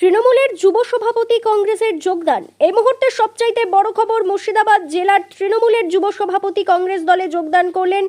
তৃণমূলের যুব সভাপতি কংগ্রেসের যোগদান। এই মুহূর্তে সবচাইতে বড় খবর, মুর্শিদাবাদ জেলার তৃণমূলের যুব সভাপতি কংগ্রেস দলে যোগদান করলেন।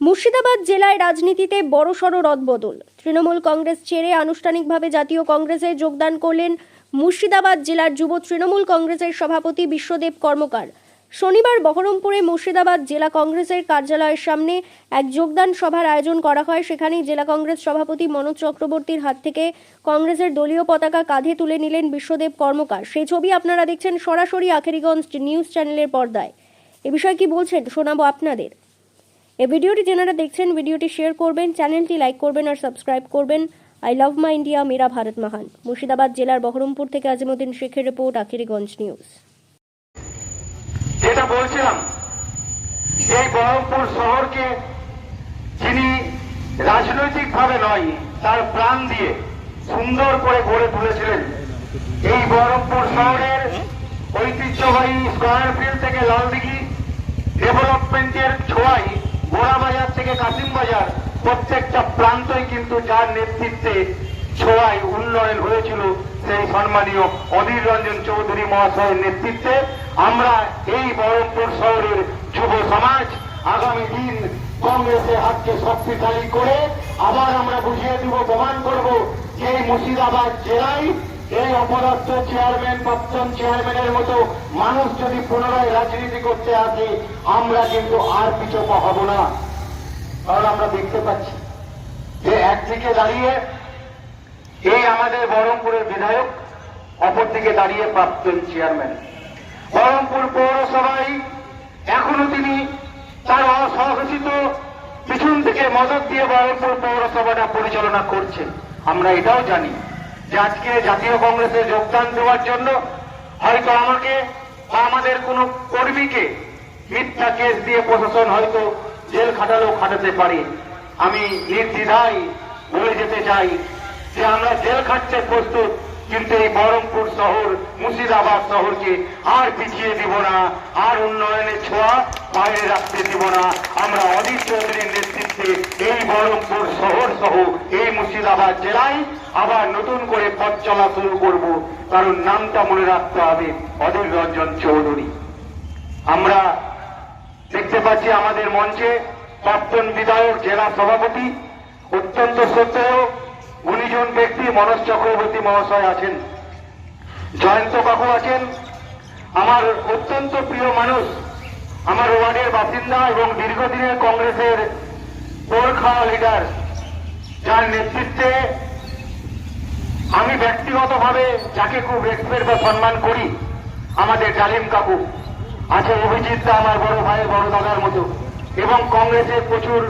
মুর্শিদাবাদ জেলায় রাজনীতিতে বড়সড় রদবদল। তৃণমূল কংগ্রেস ছেড়ে আনুষ্ঠানিকভাবে জাতীয় কংগ্রেসে যোগদান করলেন মুর্শিদাবাদ জেলার যুব তৃণমূল কংগ্রেসের সভাপতি বিশ্বদেব কর্মকার। শনিবার বহরমপুরে মুর্শিদাবাদ জেলা কংগ্রেসের কার্যালয়ের সামনে এক যোগদান সভার আয়োজন করা হয়। সেখানেই জেলা কংগ্রেস সভাপতি মনোজ চক্রবর্তীর হাত থেকে কংগ্রেসের দলীয় পতাকা কাঁধে তুলে নিলেন বিশ্বদেব কর্মকার। সেই ছবি আপনারা দেখছেন সরাসরি আখেরিগঞ্জ নিউজ চ্যানেলের পর্দায়। এ বিষয়ে কি বলছেন শোনাবো আপনাদের। এই ভিডিওটি যারা দেখছেন ভিডিওটি শেয়ার করবেন, চ্যানেলটি লাইক করবেন আর সাবস্ক্রাইব করবেন। আই লাভ মাই ইন্ডিয়া, মেরা ভারত মহান। মুর্শিদাবাদ জেলার বহরমপুর থেকে আজিমউদ্দিন শেখের রিপোর্ট, আখেরিগঞ্জ নিউজ। যেটা বলছিলাম, এই বহরমপুর শহরকে যিনি রাজনৈতিকভাবে নয়, তার প্রাণ দিয়ে সুন্দর করে গড়ে তুলেছিলেন। এই বহরমপুর শহরের ঐতিহ্যবাহী স্কয়ার ফিল্ড থেকে লালদিঘি ডেভেলপমেন্টের ছোঁয়ায় বোরাবাজার থেকে কাশিমবাজার প্রত্যেকটা প্রান্তই কিন্তু যার নেতৃত্বে ছোঁয়ায় উন্নয়ন হয়েছিল, সেই সম্মানীয় অধীর রঞ্জন চৌধুরী মহাশয়ের নেতৃত্বে আমরা এই বহরমপুর শহরের যুব সমাজ আগামী দিন কংগ্রেসের হাতকে শক্তিশালী করে আবার আমরা বুঝিয়ে দিব, প্রমাণ করব যে এই মুর্শিদাবাদ জেলায় এই অপদার্থ চেয়ারম্যান, প্রাক্তন চেয়ারম্যানের মতো মানুষ যদি পুনরায় রাজনীতি করতে আসে, আমরা কিন্তু আর পিছপা হব না। কারণ আমরা দেখতে পাচ্ছি যে একদিকে দাঁড়িয়ে এই আমাদের বহরমপুরের বিধায়ক, অপরদিকে দাঁড়িয়ে প্রাক্তন চেয়ারম্যান। বহরমপুর পৌরসভায় এখনো তিনি তার অসহযোগিত পিছন থেকে মদত দিয়ে বহরমপুর পৌরসভাটা পরিচালনা করছেন। আমরা এটাও জানি যে আজকে জাতীয় কংগ্রেসে যোগদান দেওয়ার জন্য হয়তো আমাকে বা আমাদের কোনো কর্মীকে মিথ্যা কেস দিয়ে প্রশাসন হয়তো জেল খাটালেও খাটাতে পারে। আমি নির্দ্বিধায় বলে যেতে চাই যে আমরা জেল খাটতে প্রস্তুত, কিন্তু এই বহরমপুর শহর, মুর্শিদাবাদ শহরকে আর পিছিয়ে দিব না, আর উন্নয়নের ছোঁয়া বাইরে রাখতে দিব না। আমরা অধীর চৌধুরীর নেতৃত্বে এই বহরমপুর শহর সহ এই মুর্শিদাবাদ জেলায় আবার নতুন করে পথ চলা শুরু করব। কারণ নামটা মনে রাখতে হবে, অধীর রঞ্জন চৌধুরী। আমরা দেখতে পাচ্ছি আমাদের মঞ্চে প্রাক্তন বিধায়ক, জেলা সভাপতি, অত্যন্ত শ্রদ্ধেয় গুণীজন ব্যক্তি মনোজ চক্রবর্তী মহাশয় আছেন, জয়ন্ত কাকু আছেন, আমার অত্যন্ত প্রিয় মানুষ, আমার ওয়ার্ডের বাসিন্দা এবং দীর্ঘদিনের কংগ্রেসের পোরখা লিডার, যার নেতৃত্বে আমি ব্যক্তিগতভাবে যাকে খুব রেসপেক্ট বা সম্মান করি, আমাদের জালিম কাকু আছে, অভিজিৎ দা আমার বড় ভাইয়ের বড় দাদার মতো, এবং কংগ্রেসের প্রচুর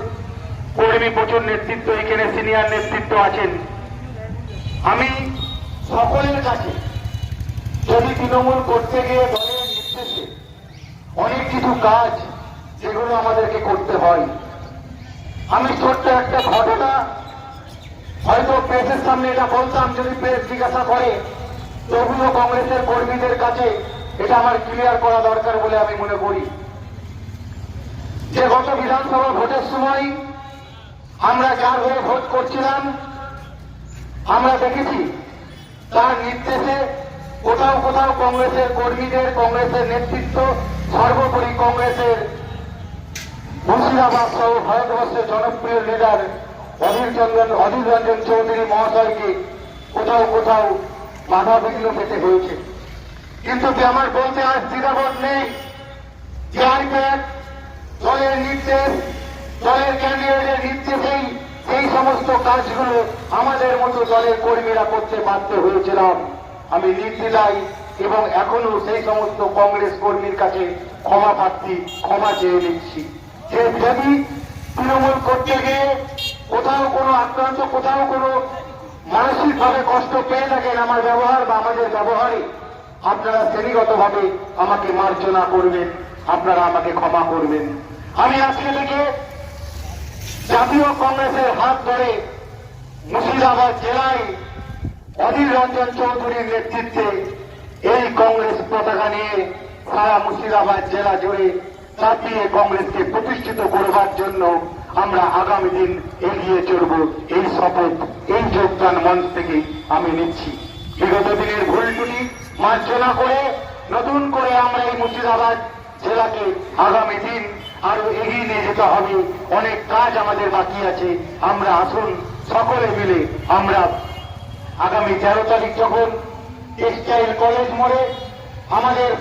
কর্মী, প্রচুর নেতৃত্ব, এখানে সিনিয়র নেতৃত্ব আছেন। আমি সকলের কাছে, যদি তৃণমূল করতে গিয়ে দলের নির্দেশে অনেক কিছু কাজ যেগুলো আমাদেরকে করতে হয়, আমি ছোট্ট একটা ঘটনা হয়তো প্রেসের সামনে এটা বলতাম, যদি প্রেস জিজ্ঞাসা করে, তবুও কংগ্রেসের কর্মীদের কাছে এটা আমার ক্লিয়ার করা দরকার বলে আমি মনে করি। যে গত বিধানসভা ভোটের সময় আমরা যার হয়ে ভোট করছিলাম, আমরা দেখেছি তার নির্দেশে কোথাও কোথাও কংগ্রেসের কর্মীদের, কংগ্রেসের নেতৃত্ব, সর্বোপরি কংগ্রেসের মুর্শিদাবাদ সহ ভারতবর্ষের জনপ্রিয় লিডার অধীর রঞ্জন চৌধুরী মহাশয়কে কোথাও কোথাও বাধা বিঘ্ন পেতে হয়েছে। কিন্তু আমার বলতে আজ দ্বিধাবোধ নেই যে দলের নির্দেশ, দলের ক্যান্ডিডেটের নির্দেশেই এই সমস্ত কাজগুলো আমাদের মতো দলের কর্মীরা করতে বাধ্য হয়েছিলাম। আমি নির্দ্বিধায় এবং এখনো সেই সমস্ত কংগ্রেস কর্মীর কাছে ক্ষমা প্রার্থী, ক্ষমা চেয়ে নিচ্ছি যে যদি তৃণমূল করতে গিয়ে কোথাও কোনো আক্রান্ত, কোথাও কোনো মানসিকভাবে কষ্ট পেয়ে থাকেন আমার ব্যবহার বা আমাদের ব্যবহারে, আপনারা শ্রেণীগতভাবে আমাকে মার্জনা করবেন, আপনারা আমাকে ক্ষমা করবেন। আমি আজকে থেকে জাতীয় কংগ্রেসের হাত ধরে মুর্শিদাবাদ জেলায় অধীর রঞ্জন চৌধুরীর নেতৃত্বে এই কংগ্রেস পতাকা নিয়ে সারা মুর্শিদাবাদ জেলা জুড়ে চাপিয়ে কংগ্রেসকে প্রতিষ্ঠিত করবার জন্য আমরা আগামী দিন এগিয়ে চলব। এই শপথ এই যোগদান মঞ্চ থেকে আমি নিচ্ছি। বিগত দিনের ভুল ত্রুটি মার্জনা করে নতুন করে আমরা এই মুর্শিদাবাদ জেলাকে আগামী দিন আরো এগিয়ে নিয়ে যেতে হবে। অনেক কাজ আমাদের বাকি আছে। আমরা আসুন সকলে মিলে আমরা আগামী 13 তারিখ যখন টেক্সটাইল কলেজ মোড়ে আমাদের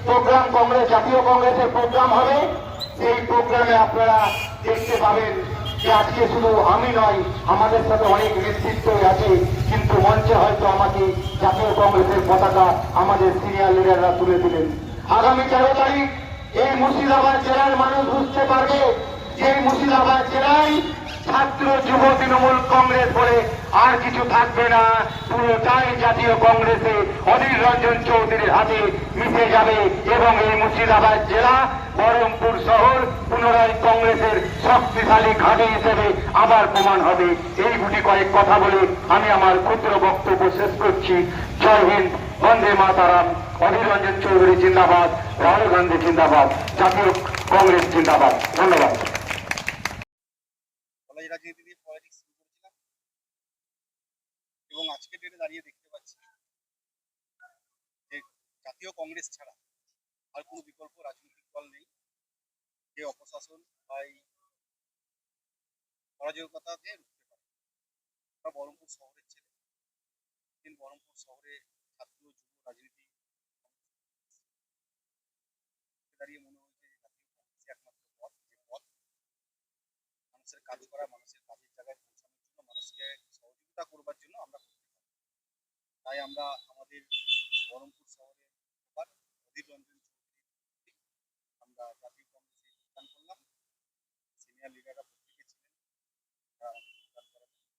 প্রোগ্রাম কংগ্রেস, জাতীয় কংগ্রেসের প্রোগ্রাম হবে, সেই প্রোগ্রামে আপনারা দেখতে পাবেন যে আজকে শুধু আমি নয়, আমাদের সাথে অনেক নেতৃত্ব আছে, কিন্তু মঞ্চে হয়তো আমাকে জাতীয় কংগ্রেসের পতাকা আমাদের সিনিয়র লিডাররা তুলে দিলেন। আগামী 13 তারিখ এই মুর্শিদাবাদ জেলার মানুষ বুঝতে পারবে যে এই মুর্শিদাবাদ জেলায় ছাত্র যুব তৃণমূল কংগ্রেস বলে আর কিছু থাকবে না, পুরোটাই জাতীয় কংগ্রেসে অধীর রঞ্জন চৌধুরীর হাতে মিশে যাবে এবং এই মুর্শিদাবাদ জেলা বহরমপুর শহর পুনরায় কংগ্রেসের শক্তিশালী ঘাঁটি হিসেবে আবার প্রমাণ হবে। এই গুটি কয়েক কথা বলে আমি আমার ক্ষুদ্র বক্তব্য শেষ করছি। জয় হিন্দ, বন্দে মাতারাম, অধীর রঞ্জন চৌধুরী জিন্দাবাদ, রাহুল গান্ধী জিন্দাবাদ, জাতীয় কংগ্রেস জিন্দাবাদ। ধন্যবাদ। কলেজ রাজনীতি দিয়ে পলিটিক্স শুরু করেছিলাম এবং আজকে ডেটে দাঁড়িয়ে দেখতে পাচ্ছি যে জাতীয় কংগ্রেস ছাড়া আর কোনো বিকল্প রাজনৈতিক দল নেই যে অপশাসন বা এই অরাজকতাকে রুখতে পারে। আমরা বহরমপুর শহরের ছেলে, দিন বহরমপুর শহরে ছাত্র যুব রাজনীতি দাঁড়িয়ে মনে হয়েছে যে জাতীয় কংগ্রেসই একমাত্র পথ, যে পথ মানুষের কাজ করা, মানুষের কাজের জায়গায় পৌঁছানোর জন্য, মানুষকে সহযোগিতা করবার জন্য আমরা করতে পারি। তাই আমরা আমাদের বহরমপুর শহরে এবার অধীর রঞ্জন চৌধুরী আমরা জাতীয় কংগ্রেসে যোগদান করলাম। সিনিয়র লিডাররা প্রত্যেকে ছিলেন, তারা আমাকে যোগদান করার জন্য।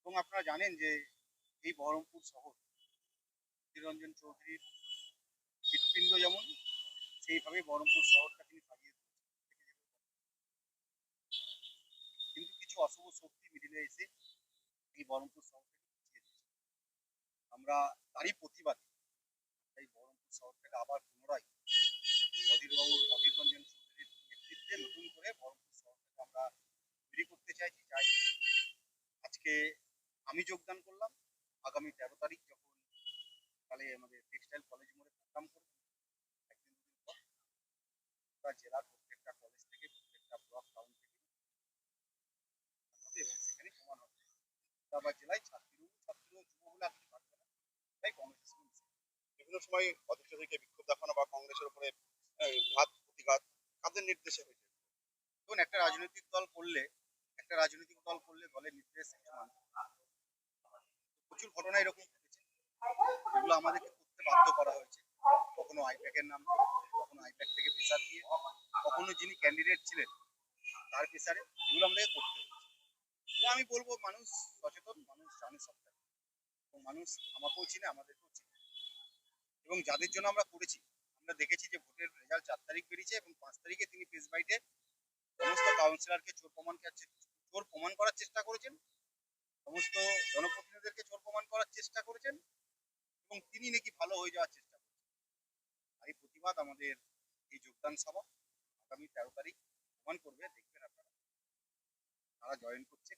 এবং আপনারা জানেন যে এই বহরমপুর শহর অধীর রঞ্জন চৌধুরীর হৃৎপিণ্ড যেমন, সেইভাবে বহরমপুর শহরটা তিনি সাজিয়ে তুলেছেন। কিন্তু কিছু অশুভ শক্তি মিডিলে এসে এই বহরমপুর শহরটাকে পিছিয়ে দিয়েছে। আমরা তারই প্রতিবাদে এই বহরমপুর শহরটাকে আবার পুনরায় অধীর রঞ্জন চৌধুরীর নেতৃত্বে নতুন করে বহরমপুর শহরটাকে আমরা তৈরি করতে চাইছি। তাই আজকে আমি যোগদান করলাম। আগামী 13 তারিখ যখন সকালে আমাদের টেক্সটাইল কলেজ মোড়ে প্রোগ্রাম করব, একদিন দুদিন পর গোটা জেলার প্রত্যেকটা কলেজ থেকে, প্রত্যেকটা ব্লক টাউন থেকে হবে এবং সেখানে সমান হবে। মুর্শিদাবাদ জেলায় ছাত্র যুব বলে আর কিছু থাকবে না, তাই কংগ্রেসের সঙ্গে মিশে। বিভিন্ন সময় অধীর চৌধুরীকে বিক্ষোভ দেখানো বা কংগ্রেসের উপরে ঘাত প্রতিঘাত কাদের নির্দেশে হয়েছে? দেখুন, একটা রাজনৈতিক দল করলে দলের নির্দেশ কিছু মানতে হয়। প্রচুর ঘটনা এরকম ঘটেছে যেগুলো আমাদেরকে করতে বাধ্য করা হয়েছে। কখনো আইপ্যাকের নাম করে, কখনো আইপ্যাক থেকে প্রেসার দিয়ে, কখনো যিনি ক্যান্ডিডেট ছিলেন তার প্রেসারে, এগুলো আমাদেরকে করতে হয়েছে। তো আমি বলবো মানুষ সচেতন, মানুষ জানে সবটা, এবং মানুষ আমাকেও চিনে, আমাদেরকেও চিনে। এবং যাদের জন্য আমরা করেছি, আমরা দেখেছি যে ভোটের রেজাল্ট 4 তারিখ বেরিয়েছে এবং 5 তারিখে তিনি প্রেস বাইটে সমস্ত কাউন্সিলরকে চোর প্রমাণ করার চেষ্টা করেছেন, সমস্ত জনপ্রতিনিধিদেরকে চোর প্রমাণ করার চেষ্টা করেছেন এবং তিনি নাকি ভালো হয়ে যাওয়ার চেষ্টা করেছেন। এই প্রতিবাদ আমাদের এই যোগদান সভা আগামী 13 তারিখ প্রমাণ করবে। দেখবেন আপনারা, তারা জয়েন করছে।